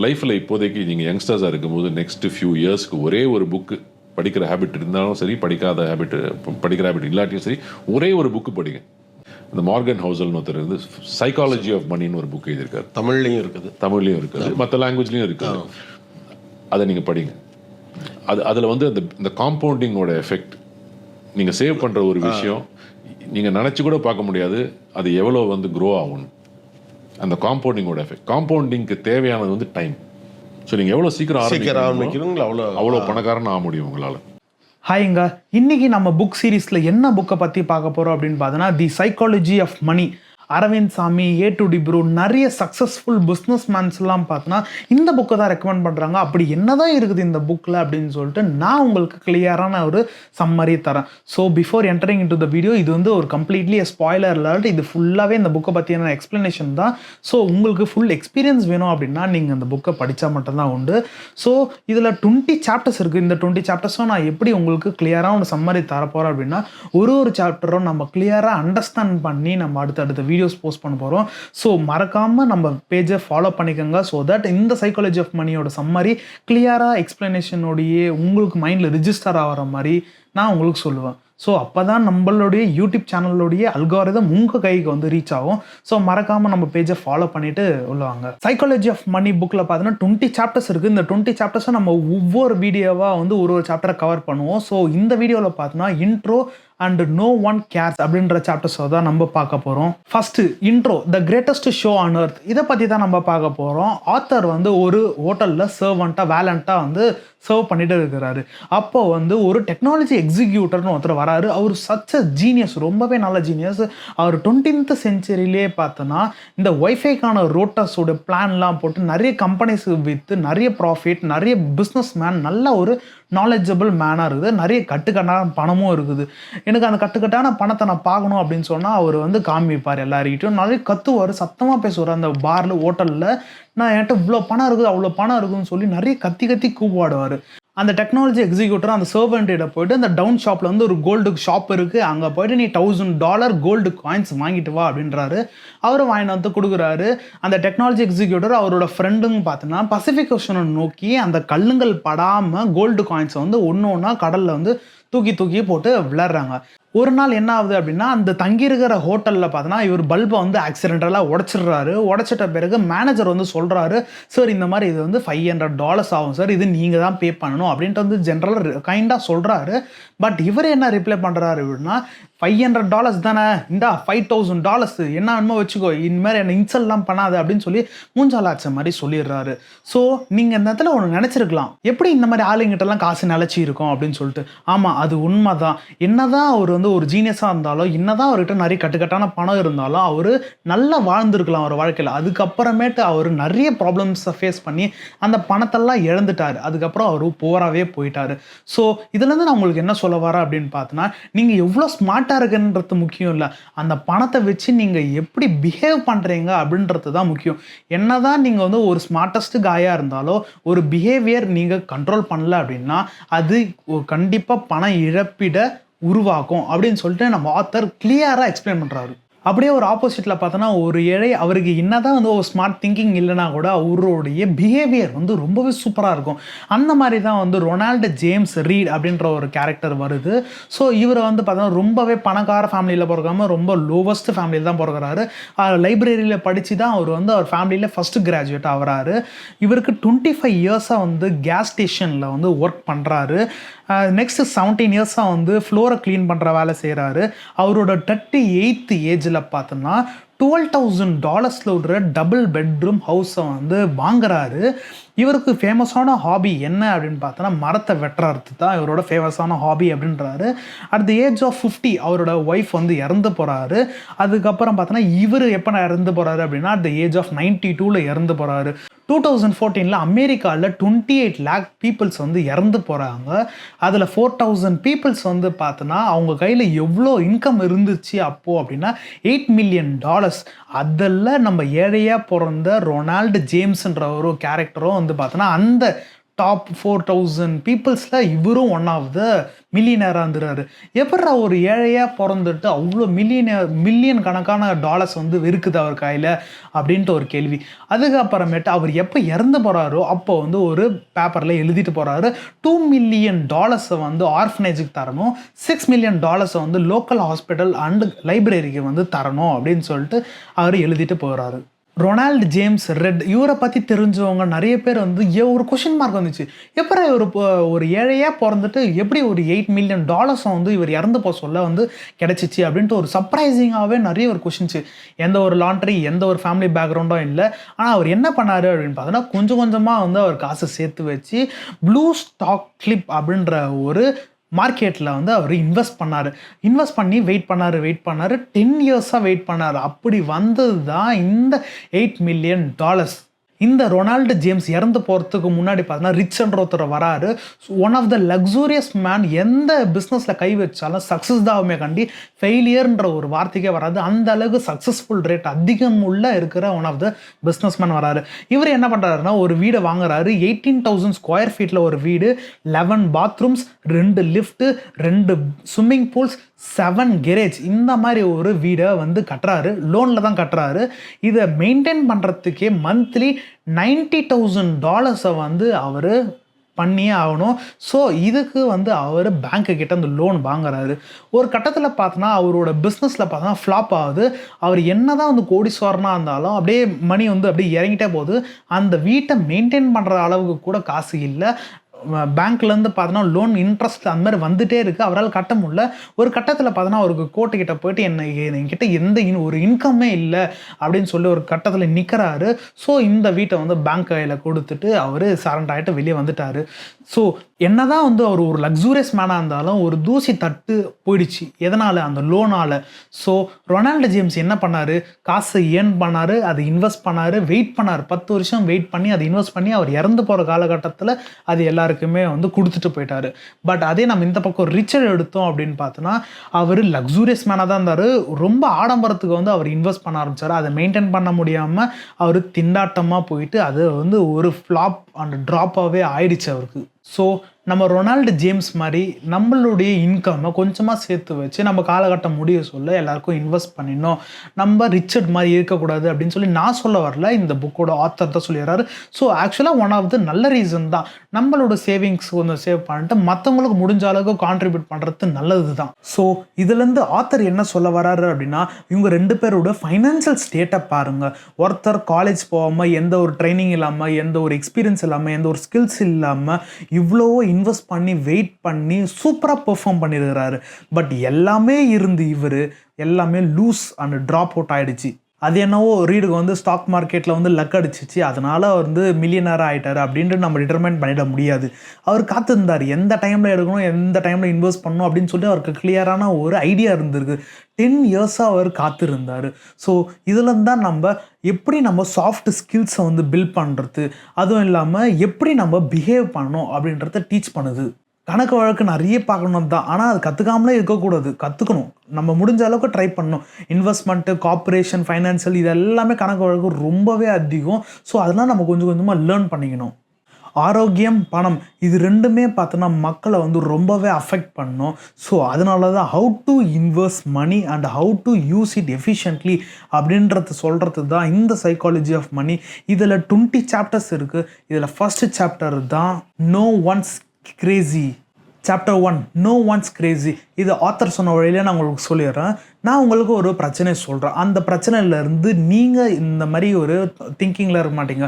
லைஃப்பில் இப்போதைக்கு நீங்கள் யங்ஸ்டர்ஸாக இருக்கும்போது நெக்ஸ்ட் ஃபியூ இயர்ஸ்க்கு ஒரே ஒரு புக்கு படிக்கிற ஹேபிட் இருந்தாலும் சரி, படிக்கிற ஹேபிட் இல்லாட்டியும் சரி, ஒரே ஒரு புக்கு படிங்க. இந்த மார்கன் ஹவுசல்னு ஒருத்தர் இருந்து சைக்காலஜி ஆஃப் மணின்னு ஒரு புக் எழுதியிருக்காரு. தமிழ்லையும் இருக்குது, மற்ற லாங்குவேஜ்லையும் இருக்குது. அதை நீங்கள் படிங்க. அதில் வந்து இந்த காம்பவுண்டிங்கோட எஃபெக்ட், நீங்கள் சேவ் பண்ணுற ஒரு விஷயம் நீங்கள் நினச்சி கூட பார்க்க முடியாது அது எவ்வளோ வந்து க்ரோ ஆகும். அந்த காம்பவுண்டிங்கோட எஃபெக்ட், காம்பவுண்டிங்க்கு தேவையானது வந்து டைம். ஸோ நீங்கள் எவ்வளோ சீக்கிரம் ஆரம்பிக்கிறீங்களோ அவ்வளோ பணக்காரன் ஆக முடியும் உங்களால். ஹாய்ங்க, இன்னைக்கு நம்ம புக் சீரீஸில் என்ன புக்கை பற்றி பார்க்க போகிறோம் அப்படின்னு பார்த்தோன்னா the psychology of money. Aravind Swamy, A to D bro, நிறைய சக்ஸஸ்ஃபுல் பிஸ்னஸ் மேன்ஸ்லாம் பார்த்தோன்னா இந்த புக்கை தான் ரெக்கமெண்ட் பண்ணுறாங்க. அப்படி என்னதான் இருக்குது இந்த புக்கில் அப்படின்னு சொல்லிட்டு நான் உங்களுக்கு கிளியரான ஒரு சம்மரி தரேன். So before entering in to the video, இது வந்து ஒரு கம்ப்ளீட்லி ஸ்பாய்லர் அலர்ட். இது ஃபுல்லாகவே இந்த புக்கை பற்றியான எக்ஸ்ப்ளனேஷன் தான். ஸோ உங்களுக்கு ஃபுல் எக்ஸ்பீரியன்ஸ் வேணும் அப்படின்னா நீங்கள் இந்த புக்கை படித்தா மட்டும்தான் உண்டு. ஸோ இதில் 20 சாப்டர்ஸ் இருக்குது. இந்த 20 சாப்டர்ஸும் நான் எப்படி உங்களுக்கு கிளியராக ஒரு சம்மரி தரப்போகிறேன் அப்படின்னா ஒரு சாப்டரும் நம்ம கிளியராக அண்டர்ஸ்டாண்ட் பண்ணி நம்ம அடுத்தடுத்த வீடியோஸ் போஸ்ட் பண்ண போகிறோம். ஸோ மறக்காமல் நம்ம பேஜை ஃபாலோ பண்ணிக்கோங்க. ஸோ தட் இந்த சைக்காலஜி ஆஃப் மணியோட சம்மரி கிளியராக எக்ஸ்பிளனேஷனோடையே உங்களுக்கு மைண்டில் ரிஜிஸ்டர் ஆகிற மாதிரி நான் உங்களுக்கு சொல்லுவேன். ஸோ அப்போ தான் நம்மளுடைய யூடியூப் சேனலோடைய அல்காரிதம் உங்கள் கைக்கு வந்து ரீச் ஆகும். ஸோ மறக்காமல் நம்ம பேஜை ஃபாலோ பண்ணிவிட்டு உள்ளவாங்க. சைக்காலஜி ஆஃப் மணி புக்கில் பார்த்தீங்கன்னா 20 சாப்டர்ஸ் இருக்குது. இந்த 20 சாப்டர்ஸை நம்ம ஒவ்வொரு வீடியோவாக வந்து ஒரு சாப்டரை கவர் பண்ணுவோம். ஸோ இந்த வீடியோவில் பார்த்தோன்னா intro and no one cares அப்படின்ற சாப்டர்ஸை தான் நம்ம பார்க்க போகிறோம். First intro, the greatest show on earth. இதை பற்றி தான் நம்ம பார்க்க போகிறோம். ஆத்தர் வந்து ஒரு ஹோட்டலில் வேலண்ட்டாக வந்து சர்வ் பண்ணிட்டு இருக்கிறாரு. அப்போ வந்து ஒரு டெக்னாலஜி எக்ஸிக்யூட்டர்னு ஒருத்தர் வராரு. அவர் சச் அ ஜீனியஸ், ரொம்பவே நல்ல ஜீனியஸ். அவர் 20th செஞ்சுரியிலே பார்த்தோன்னா இந்த ஒய்ஃபைக்கான ரோட்டர்ஸோட பிளான்லாம் போட்டு நிறைய கம்பெனிஸ் விற்று நிறைய ப்ராஃபிட், நிறைய பிஸ்னஸ் மேன், நல்ல ஒரு நாலேஜபிள் மேனாக இருக்குது. நிறைய கட்டுக்கட்டான பணமும் இருக்குது. எனக்கு அந்த கட்டுக்கட்டான பணத்தை நான் பார்க்கணும் அப்படின்னு சொன்னால் அவர் வந்து காமிப்பார் எல்லாருக்கிட்டும். நிறைய கத்துவார், சத்தமாக பேசுவார் அந்த பாரில், ஹோட்டலில். நான் என்கிட்ட இவ்வளோ பணம் இருக்குது, அவ்வளோ பணம் இருக்குதுன்னு சொல்லி நிறைய கத்தி கூப்பாடுவார். அந்த டெக்னாலஜி எக்ஸிக்யூட்டர் அந்த சர்வெண்ட்டிட போய்ட்டு அந்த டவுன் ஷாப்பில் வந்து ஒரு கோல்டு ஷாப் இருக்குது, அங்கே போய்ட்டு நீ $1000 கோல்டு காயின்ஸ் வாங்கிட்டு வா அப்படின்றாரு. அவரும் வாங்கிட்டு வந்து கொடுக்குறாரு. அந்த டெக்னாலஜி எக்ஸிக்யூட்டர் அவரோட ஃப்ரெண்டுங்க பார்த்தோன்னா பசிபிக் ஓஷனை நோக்கி அந்த கல்லுங்கள் படாமல் கோல்டு காயின்ஸை வந்து ஒன்று ஒன்றா கடலில் வந்து தூக்கி போட்டு விளையாடுறாங்க. ஒரு நாள் என்ன ஆகுது அப்படின்னா, அந்த தங்கியிருக்கிற ஹோட்டலில் பார்த்தோன்னா இவர் பல்பை வந்து ஆக்சிடென்டலாக உடச்சிடுறாரு. உடச்சிட்ட பிறகு மேனேஜர் வந்து சொல்கிறாரு, சார் இந்த மாதிரி இது வந்து $500 ஆகும் சார், இது நீங்கள் தான் பே பண்ணணும் அப்படின்ட்டு வந்து ஜென்ரலாக கைண்டாக சொல்கிறாரு. பட் இவர் என்ன ரிப்ளை பண்ணுறாரு அப்படின்னா, $500 தானே, இந்தா $5000 என்ன வேணுமோ வச்சுக்கோ, இனிமேல் என்ன இன்சல்லாம் பண்ணாது அப்படின்னு சொல்லி மூஞ்சாலாச்ச மாதிரி சொல்லிடுறாரு. ஸோ நீங்கள் இந்த இடத்துல ஒன்று நினச்சிருக்கலாம், எப்படி இந்த மாதிரி ஆளுங்கிட்டலாம் காசு நிலச்சி இருக்கும் அப்படின்னு சொல்லிட்டு. ஆமாம், அது உண்மை தான். என்ன தான் அவர் வந்து ஒரு ஜீனியஸாக இருந்தாலும், என்னதான் அவர்கிட்ட நிறைய கட்டுக்கட்டான பணம் இருந்தாலும் அவர் நல்லா வாழ்ந்துருக்கலாம் அவர் வாழ்க்கையில். அதுக்கப்புறமேட்டு அவர் நிறைய ப்ராப்ளம்ஸை ஃபேஸ் பண்ணி அந்த பணத்தெல்லாம் இழந்துட்டார். அதுக்கப்புறம் அவர் போராகவே போயிட்டார். ஸோ இதுலேருந்து நான் உங்களுக்கு என்ன சொல்ல வரேன் அப்படின்னு பார்த்தோன்னா, நீங்கள் எவ்வளோ ஸ்மார்ட்டாக இருக்குன்றது முக்கியம் இல்லை, அந்த பணத்தை வச்சு நீங்கள் எப்படி பிஹேவ் பண்ணுறீங்க அப்படின்றது தான் முக்கியம். என்ன தான் நீங்கள் வந்து ஒரு ஸ்மார்ட்டஸ்ட் காயாக இருந்தாலும் ஒரு பிஹேவியர் நீங்கள் கண்ட்ரோல் பண்ணல அப்படின்னா அது கண்டிப்பாக பண இழப்பிட உருவாக்கும் அப்படின்னு சொல்லிட்டு நம்ம ஆத்தர் கிளியராக எக்ஸ்பிளைன் பண்ணுறாரு. அப்படியே ஒரு ஆப்போசிட்டில் பார்த்தோன்னா, ஒரு ஏழை, அவருக்கு என்னதான் வந்து ஒரு ஸ்மார்ட் திங்கிங் இல்லைனா கூட அவருடைய பிஹேவியர் வந்து ரொம்பவே சூப்பராக இருக்கும். அந்த மாதிரி தான் வந்து ரொனால்டு ஜேம்ஸ் ரீட் அப்படின்ற ஒரு கேரக்டர் வருது. ஸோ இவர் வந்து பார்த்தோன்னா ரொம்பவே பணக்கார ஃபேமிலியில் பிறக்காமல் ரொம்ப லோவஸ்ட் ஃபேமிலியில் தான் பிறகுறாரு. லைப்ரரியில் படித்து தான் அவர் வந்து அவர் ஃபேமிலியில் ஃபஸ்ட்டு கிராஜுவேட் ஆகிறாரு. இவருக்கு 25 இயர்ஸாக வந்து கேஸ் ஸ்டேஷனில் வந்து ஒர்க் பண்ணுறாரு. நெக்ஸ்ட் 17 இயர்ஸாக வந்து ஃப்ளோரை க்ளீன் பண்ணுற வேலை செய்கிறாரு. அவரோட 38th ஏஜில் பார்த்தோன்னா $12,000 ஒரு டபுள் பெட்ரூம் ஹவுஸை வந்து வாங்குறாரு. இவருக்கு ஃபேமஸான ஹாபி என்ன அப்படின்னு பார்த்தோன்னா மரத்தை வெட்டுறது தான் இவரோட ஃபேமஸான ஹாபி அப்படின்றாரு. அட் தி ஏஜ் ஆஃப் 50 அவரோட ஒய்ஃப் வந்து இறந்து போகிறாரு. அதுக்கப்புறம் பார்த்தோன்னா இவர் எப்போ இறந்து போகிறாரு அப்படின்னா அட் தி ஏஜ் ஆஃப் 92 இறந்து போகிறாரு. 2014 அமெரிக்காவில் 28 lakh பீப்புள்ஸ் வந்து இறந்து போகிறாங்க. அதில் 4000 பீப்புள்ஸ் வந்து பார்த்தோன்னா அவங்க கையில் எவ்வளோ இன்கம் இருந்துச்சு அப்போது அப்படின்னா $8 million. அதில் நம்ம ஏழையாக பிறந்த ரொனால்டு ஜேம்ஸ்ன்ற ஒரு கேரக்டரும் வந்து பார்த்தோன்னா அந்த டாப் 4000 பீப்புள்ஸில் இவரும் ஒன் ஆஃப் த மில்லியனராக இருந்துறாரு. எப்படா ஒரு ஏழையாக பிறந்துட்டு அவ்வளோ மில்லியன் கணக்கான டாலர்ஸ் வந்து இருக்குது அவர் கையில் அப்படின்ட்டு ஒரு கேள்வி. அதுக்கப்புறமேட்டு அவர் எப்போ இறந்து போகிறாரோ அப்போ வந்து ஒரு பேப்பரில் எழுதிட்டு போகிறாரு, $2 மில்லியன் வந்து ஆர்ஃபனேஜுக்கு தரணும், $6 மில்லியன் வந்து லோக்கல் ஹாஸ்பிட்டல் அண்ட் லைப்ரரிக்கு வந்து தரணும் அப்படின்னு சொல்லிட்டு அவர் எழுதிட்டு போகிறாரு. ரொனால்டு ஜேம்ஸ் ரெட் இவரை பற்றி தெரிஞ்சவங்க நிறைய பேர் வந்து ஒரு கொஷின் மார்க் வந்துச்சு, எப்படி ஒரு ஏழையாக பிறந்துட்டு எப்படி ஒரு $8 மில்லியன் வந்து இவர் இறந்து போக சொல்ல வந்து கிடச்சிச்சு அப்படின்ட்டு ஒரு சர்ப்ரைசிங்காகவே நிறைய ஒரு கொஷின்ஸு. எந்த ஒரு லாண்ட்ரி எந்த ஒரு ஃபேமிலி பேக்ரவுண்டும் இல்லை. ஆனால் அவர் என்ன பண்ணார் அப்படின்னு பார்த்தோன்னா கொஞ்சம் கொஞ்சமாக வந்து அவர் காசை சேர்த்து வச்சு ப்ளூ ஸ்டாக் கிளிப் அப்படின்ற ஒரு மார்க்கெட்டில் வந்து அவர் இன்வெஸ்ட் பண்ணி வெயிட் பண்ணார் 10 இயர்ஸாக வெயிட் பண்ணார். அப்படி வந்தது தான் இந்த $8 மில்லியன். இந்த ரொனால்டு ஜேம்ஸ் இறந்து போகிறதுக்கு முன்னாடி பார்த்தீங்கன்னா ரிச்ன்ற ஒருத்தர் வராரு. One of the luxurious man. எந்த பிஸ்னஸில் கை வச்சாலும் சக்ஸஸ் தாவுமே கண்டி ஃபெயிலியர்ன்ற ஒரு வார்த்தைக்கே வராது. அந்த அளவுக்கு சக்ஸஸ்ஃபுல் ரேட் அதிகம் உள்ள இருக்கிற one of the business man வராரு. இவர் என்ன பண்ணுறாருன்னா ஒரு வீடை வாங்குறாரு. 18,000 ஸ்கொயர் ஃபீட்டில் ஒரு வீடு, 11 பாத்ரூம்ஸ், 2 லிஃப்ட்டு, 2 ஸ்விம்மிங் பூல்ஸ், 7 கெரேஜ், இந்த மாதிரி ஒரு வீடை வந்து கட்டுறாரு. லோனில் தான் கட்டுறாரு. இதை மெயின்டைன் பண்ணுறதுக்கே மந்த்லி $90,000 வந்து அவர் பண்ணியே ஆகணும். ஸோ இதுக்கு வந்து அவர் பேங்க்கு கிட்ட அந்த லோன் வாங்குறாரு. ஒரு கட்டத்தில் பார்த்தோன்னா அவரோட பிஸ்னஸில் பார்த்தோன்னா ஃப்ளாப் ஆகுது. அவர் என்ன தான் வந்து கோடீஸ்வரனாக இருந்தாலும் அப்படியே மணி வந்து அப்படியே இறங்கிட்டே போகுது. அந்த வீட்டை மெயின்டைன் பண்ணுற அளவுக்கு கூட காசு இல்லை. பேங்க்லேருந்து பார்த்தோன்னா லோன் இன்ட்ரெஸ்ட் அந்த மாதிரி வந்துகிட்டே இருக்குது. அவரால் கட்ட முடியல. ஒரு கட்டத்தில் பார்த்தோன்னா அவருக்கு கோர்ட்டுக்கிட்ட போயிட்டு என்கிட்ட எந்த ஒரு இன்கம்மே இல்லை அப்படின்னு சொல்லி ஒரு கட்டத்தில் நிற்கிறாரு. ஸோ இந்த வீட்டை வந்து பேங்க் கையில் கொடுத்துட்டு அவர் சரண்டர் ஆகிட்டு வெளியே வந்துட்டார். ஸோ என்ன தான் வந்து அவர் ஒரு லக்ஸூரியஸ் மேனாக இருந்தாலும் ஒரு தூசி தட்டு போயிடுச்சு. எதனால்? அந்த லோனால். ஸோ ரொனால்டு ஜேம்ஸ் என்ன பண்ணார்? காசை ஏர்ன் பண்ணார், அதை இன்வெஸ்ட் பண்ணார், வெயிட் பண்ணார். 10 வருஷம் வெயிட் பண்ணி அதை இன்வெஸ்ட் பண்ணி அவர் இறந்து போகிற காலகட்டத்தில் அது எல்லாருக்குமே வந்து கொடுத்துட்டு போயிட்டார். பட் அதே நம்ம இந்த பக்கம் ரிச்சர்ட் எடுத்தோம் அப்படின்னு பார்த்தோன்னா அவர் லக்ஸூரியஸ் மேனாக தான் இருந்தார். ரொம்ப ஆடம்பரத்துக்கு வந்து அவர் இன்வெஸ்ட் பண்ண ஆரம்பித்தார். அதை மெயின்டைன் பண்ண முடியாமல் அவர் திண்டாட்டமாக போயிட்டு அது வந்து ஒரு ஃப்ளாப் அண்ட் ட்ராப்பாகவே ஆயிடுச்சு அவருக்கு. ஸோ நம்ம ரொனால்டு ஜேம்ஸ் மாதிரி நம்மளுடைய இன்கம்மை கொஞ்சமாக சேர்த்து வச்சு நம்ம காலகட்டம் முடிய சொல்ல எல்லாருக்கும் இன்வெஸ்ட் பண்ணிடணும், நம்ம ரிச்சர்ட் மாதிரி இருக்கக்கூடாது அப்படின்னு சொல்லி நான் சொல்ல வரல, இந்த புக்கோட ஆத்தர் தான் சொல்லிடுறாரு. ஸோ ஆக்சுவலாக ஒன் ஆஃப் த நல்ல ரீசன் தான். நம்மளோட சேவிங்ஸ் கொஞ்சம் சேவ் பண்ணிட்டு மற்றவங்களுக்கு முடிஞ்ச அளவுக்கு கான்ட்ரிபியூட் பண்ணுறது நல்லது தான். ஸோ இதுலேருந்து ஆத்தர் என்ன சொல்ல வராரு அப்படின்னா, இவங்க 2 பேரோட ஃபைனான்சியல் ஸ்டேட்டை பாருங்கள். ஒருத்தர் காலேஜ் போகாமல், எந்த ஒரு ட்ரைனிங் இல்லாமல், எந்த ஒரு எக்ஸ்பீரியன்ஸ் இல்லாமல், எந்த ஒரு ஸ்கில்ஸ் இல்லாமல் இவ்வளோ இன்வெஸ்ட் பண்ணி வெயிட் பண்ணி சூப்பராக பெர்ஃபார்ம் பண்ணியிருக்கிறாரு. பட் எல்லாமே இருந்து இவர் எல்லாமே லூஸ் அண்ட் ட்ராப் அவுட் ஆகிடுச்சு. அது என்னவோ ரீடுக்கு வந்து ஸ்டாக் மார்க்கெட்டில் வந்து லக் அடிச்சிச்சு, அதனால் அவர் வந்து மில்லியனராக ஆகிட்டார் அப்படின்ட்டு நம்ம டிட்டர்மைன் பண்ணிட முடியாது. அவர் காத்திருந்தார் எந்த டைமில் எடுக்கணும், எந்த டைமில் இன்வெஸ்ட் பண்ணணும் அப்படின்னு சொல்லி அவருக்கு கிளியரான ஒரு ஐடியா இருந்திருக்கு. 10 இயர்ஸாக அவர் காத்திருந்தார். ஸோ இதில் தான் நம்ம எப்படி நம்ம சாஃப்ட் ஸ்கில்ஸை வந்து பில்ட் பண்ணுறது, அதுவும் இல்லாமல் எப்படி நம்ம பிஹேவ் பண்ணணும் அப்படின்றத டீச் பண்ணுது. கணக்கு வழக்கு நிறைய பார்க்கணும் தான், ஆனால் அது கற்றுக்காமலே இருக்கக்கூடாது, கற்றுக்கணும். நம்ம முடிஞ்ச அளவுக்கு ட்ரை பண்ணணும். இன்வெஸ்ட்மெண்ட்டு, கார்ப்பரேஷன், ஃபைனான்சியல், இது எல்லாமே கணக்கு வழக்கு ரொம்பவே அதிகம். ஸோ அதெல்லாம் நம்ம கொஞ்சம் கொஞ்சமாக லேர்ன் பண்ணிக்கணும். ஆரோக்கியம், பணம், இது ரெண்டுமே பார்த்தோன்னா மக்களை வந்து ரொம்பவே அஃபெக்ட் பண்ணும். ஸோ அதனால தான் how to invest money and how to use it efficiently அப்படின்றது சொல்கிறது தான் இந்த சைக்காலஜி ஆஃப் மணி. இதில் 20 சாப்டர்ஸ் இருக்குது. இதில் ஃபஸ்ட்டு சாப்டர் தான் no one's crazy. Chapter 1 no one's crazy. இது ஆத்தர் சொன்ன வழியிலே நான் உங்களுக்கு சொல்லிடுறேன். நான் உங்களுக்கு ஒரு பிரச்சனை சொல்கிறேன். அந்த பிரச்சனையிலேருந்து நீங்கள் இந்த மாதிரி ஒரு திங்கிங்கில் இருக்க மாட்டீங்க.